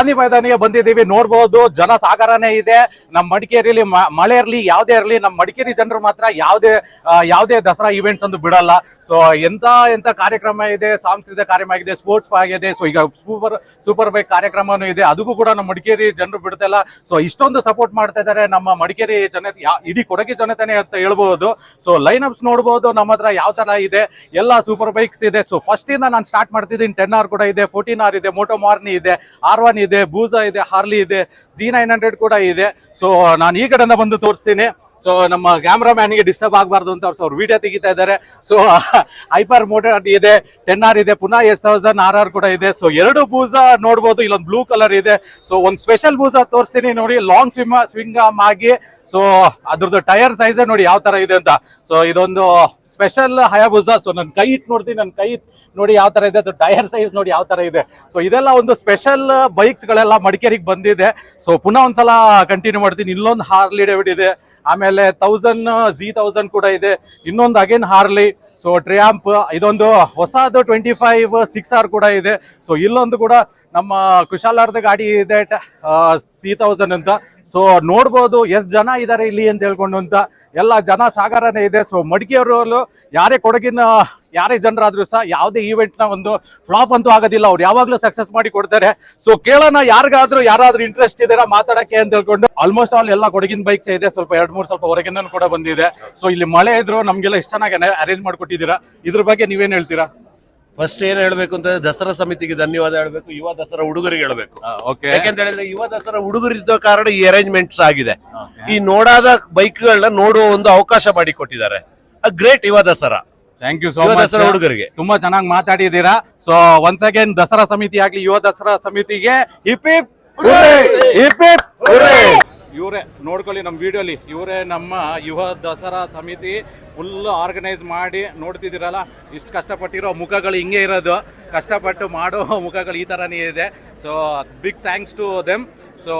ಗಾಂಧಿ ಮೈದಾನಿಗೆ ಬಂದಿದ್ದೀವಿ. ನೋಡ್ಬೋದು ಜನ ಸಾಗರನೇ ಇದೆ. ನಮ್ಮ ಮಡಿಕೇರಿಯಲ್ಲಿ ಮಳೆ ಇರಲಿ ಯಾವುದೇ ಇರಲಿ, ನಮ್ಮ ಮಡಿಕೇರಿ ಜನರು ಮಾತ್ರ ಯಾವುದೇ ದಸರಾ ಇವೆಂಟ್ಸ್ ಒಂದು ಬಿಡಲ್ಲ. ಸೊ ಎಂತ ಕಾರ್ಯಕ್ರಮ ಇದೆ, ಸಾಂಸ್ಕೃತಿಕ ಕಾರ್ಯಕ್ರಮ ಇದೆ, ಸ್ಪೋರ್ಟ್ಸ್ ಆಗಿದೆ. ಸೊ ಈಗ ಸೂಪರ್ ಬೈಕ್ ಕಾರ್ಯಕ್ರಮನೂ ಇದೆ, ಅದಕ್ಕೂ ಕೂಡ ನಮ್ಮ ಮಡಿಕೇರಿ ಜನರು ಬಿಡ್ತಿಲ್ಲ. ಸೊ ಇಷ್ಟೊಂದು ಸಪೋರ್ಟ್ ಮಾಡ್ತಾ ಇದ್ದಾರೆ ನಮ್ಮ ಮಡಿಕೇರಿ ಜನತೆ, ಇಡೀ ಕೊಡಗಿ ಜನತೆನೇ ಅಂತ ಹೇಳ್ಬಹುದು. ಸೊ ಲೈನ್ ಅಪ್ಸ್ ನೋಡ್ಬೋದು ನಮ್ಮ ಹತ್ರ ಯಾವ ತರ ಇದೆ, ಎಲ್ಲ ಸೂಪರ್ ಬೈಕ್ಸ್ ಇದೆ. ಸೊ ಫಸ್ಟ್ ಇಂದ ನಾನು ಸ್ಟಾರ್ಟ್ ಮಾಡ್ತಿದ್ದೀನಿ. 10R ಕೂಡ ಇದೆ, 14R ಇದೆ, ಮೋಟೋ ಮಾರ್ನಿ ಇದೆ, R1 ಇದೆ, ಬೂಜಾ ಇದೆ, ಹಾರ್ಲಿ ಇದೆ, Z900 ಕೂಡ ಇದೆ. ಸೊ ನಾನು ಈ ಕಡೆಯಿಂದ ಬಂದು ತೋರಿಸ್ತೀನಿ. ಸೊ ನಮ್ಮ ಕ್ಯಾಮ್ರಾಮ್ಯಾನ್ಗೆ ಡಿಸ್ಟರ್ಬ್ ಆಗಬಾರ್ದು ಅಂತ ಅವ್ರು ವಿಡಿಯೋ ತೆಗಿತಾ ಇದ್ದಾರೆ. ಸೊ ಹೈಪರ್ ಮೋಟರ್ ಇದೆ, 10R ಇದೆ, ಪುನಃ S1000 RR ಕೂಡ ಇದೆ. ಸೊ ಎರಡು ಬೂಜಾ ನೋಡ್ಬೋದು, ಇಲ್ಲೊಂದು ಬ್ಲೂ ಕಲರ್ ಇದೆ. ಸೊ ಒಂದು ಸ್ಪೆಷಲ್ ಬೂಜಾ ತೋರಿಸ್ತೀನಿ ನೋಡಿ, ಲಾಂಗ್ ಸ್ವಿಂಗ್ ಆಗಿ. ಸೊ ಅದ್ರದ್ದು ಟೈರ್ ಸೈಜ್ ನೋಡಿ ಯಾವ ತರ ಇದೆ ಅಂತ. ಸೊ ಇದೊಂದು ಸ್ಪೆಷಲ್ ಹಯಾಬುಜಾ. ಸೊ ನನ್ನ ಕೈ ಇಟ್ಟು ನೋಡ್ತೀನಿ, ನನ್ನ ಕೈ ನೋಡಿ ಯಾವ ತರ ಇದೆ, ಅದು ಟೈರ್ ಸೈಜ್ ನೋಡಿ ಯಾವ ತರ ಇದೆ. ಸೊ ಇದೆಲ್ಲ ಒಂದು ಸ್ಪೆಷಲ್ ಬೈಕ್ಸ್ ಗಳೆಲ್ಲ ಮಡಿಕೇರಿಗೆ ಬಂದಿದೆ. ಸೊ ಪುನಃ ಒಂದ್ಸಲ ಕಂಟಿನ್ಯೂ ಮಾಡ್ತೀನಿ. ಇಲ್ಲೊಂದು ಹಾರ್ಲಿ ಡೇವಿಡ್ ಇದೆ, ಆಮೇಲೆ 1000 ಕೂಡ ಇದೆ, ಇನ್ನೊಂದು ಅಗೇನ್ ಹಾರ್ಲಿ. ಸೊ ಟ್ರಿಯಾಂಪ್, ಇದೊಂದು ಹೊಸದು 25 6R ಕೂಡ ಇದೆ. ಸೊ ಇಲ್ಲೊಂದು ಕೂಡ ನಮ್ಮ ಕುಶಾಲಾರ್ದ ಗಾಡಿ ಇದೆ, C1000 ಅಂತ. ಸೊ ನೋಡ್ಬೋದು ಎಷ್ಟು ಜನ ಇದ್ದಾರೆ ಇಲ್ಲಿ ಅಂತ ಹೇಳ್ಕೊಂಡು ಅಂತ, ಎಲ್ಲ ಜನ ಸಾಗರನೇ ಇದೆ. ಸೊ ಮಡಿಕೇರಿಯವರು ಯಾರೇ ಜನರಾದ್ರೂ ಸಹ ಯಾವುದೇ ಈವೆಂಟ್ ನ ಒಂದು ಫ್ಲಾಪ್ ಅಂತೂ ಆಗೋದಿಲ್ಲ, ಅವ್ರು ಯಾವಾಗ್ಲೂ ಸಕ್ಸಸ್ ಮಾಡಿ ಕೊಡ್ತಾರೆ. ಸೊ ಕೇಳೋಣ ಯಾರಾದ್ರೂ ಇಂಟ್ರೆಸ್ಟ್ ಇದೆಯಾ ಮಾತಾಡಕ್ಕೆ ಅಂತ ಹೇಳ್ಕೊಂಡು. ಆಲ್ಮೋಸ್ಟ್ ಆಲ್ ಎಲ್ಲ ಕೊಡಗಿನ ಬೈಕ್ಸ್ ಇದೆ, ಸ್ವಲ್ಪ 2-3 ಸ್ವಲ್ಪ ಹೊರಗಿಂದ ಕೂಡ ಬಂದಿದೆ. ಸೊ ಇಲ್ಲಿ ಮಳೆ ಇದ್ರು ನಮ್ಗೆಲ್ಲ ಇಷ್ಟ ಚೆನ್ನಾಗಿ ಅರೇಂಜ್ ಮಾಡ್ಕೊಟ್ಟಿದ್ದೀರಾ. ಇದ್ರ ಬಗ್ಗೆ ನೀವೇನ್ ಹೇಳ್ತೀರಾ? ಫಸ್ಟ್ ಏನ್ ಹೇಳ್ಬೇಕು ಅಂತಂದ್ರೆ ದಸರಾ ಸಮಿತಿಗೆ ಧನ್ಯವಾದ ಹೇಳ್ಬೇಕು, ಯುವ ದಸರಾ ಹುಡುಗರಿಗೆ ಹೇಳ್ಬೇಕು. ಯಾಕಂತ ಹೇಳಿದ್ರೆ ಯುವ ದಸರಾ ಹುಡುಗರಿದ್ದ ಕಾರಣ ಈ ಅರೇಂಜ್ಮೆಂಟ್ಸ್ ಆಗಿದೆ. ಈ ನೋಡಾದ ಬೈಕ್ ಗಳನ್ನ ನೋಡುವ ಒಂದು ಅವಕಾಶ ಮಾಡಿಕೊಟ್ಟಿದ್ದಾರೆ. ಗ್ರೇಟ್ ಯುವ Dasara. Thank you so much Dasara ಹುಡುಗರಿಗೆ ತುಂಬಾ ಚೆನ್ನಾಗಿ ಮಾತಾಡಿದ್ದೀರಾ. ಸೊ ಒನ್ಸ್ ಅಗೇನ್ ದಸರಾ ಸಮಿತಿ ಆಗ್ಲಿ, ಯುವ ದಸರಾ ಸಮಿತಿಗೆ ಹಿಪ್ ಹಿಪ್ ಹುರ್ರೇ. ಇವರೇ ನೋಡ್ಕೊಳ್ಳಿ ನಮ್ಮ ವಿಡಿಯೋಲಿ, ಇವರೇ ನಮ್ಮ ಯುವ ದಸರಾ ಸಮಿತಿ ಫುಲ್ ಆರ್ಗನೈಸ್ ಮಾಡಿ. ನೋಡ್ತಿದ್ದೀರಲ್ಲ, ಇಷ್ಟು ಕಷ್ಟಪಟ್ಟಿರೋ ಮುಖಗಳು ಹಿಂಗೆ ಇರೋದು, ಕಷ್ಟಪಟ್ಟು ಮಾಡೋ ಮುಖಗಳು ಈ ಥರನೇ ಇದೆ. So big thanks to them. So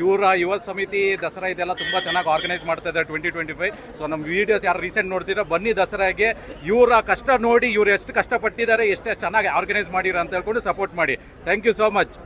ಇವರ ಯುವ ಸಮಿತಿ ದಸರಾ ಇದೆಲ್ಲ ತುಂಬ ಚೆನ್ನಾಗಿ ಆರ್ಗನೈಸ್ ಮಾಡ್ತಾ ಇದ್ದಾರೆ 2025. ಸೊ ನಮ್ಮ ವೀಡಿಯೋಸ್ ಯಾರು ರೀಸೆಂಟ್ ನೋಡ್ತೀರಾ, ಬನ್ನಿ ದಸರಾಗೆ ಇವರ ಕಷ್ಟ ನೋಡಿ, ಇವ್ರು ಎಷ್ಟು ಕಷ್ಟಪಟ್ಟಿದ್ದಾರೆ, ಎಷ್ಟು ಚೆನ್ನಾಗಿ ಆರ್ಗನೈಸ್ ಮಾಡಿರೋ ಅಂತ ಹೇಳ್ಕೊಂಡು ಸಪೋರ್ಟ್ ಮಾಡಿ. Thank you so much.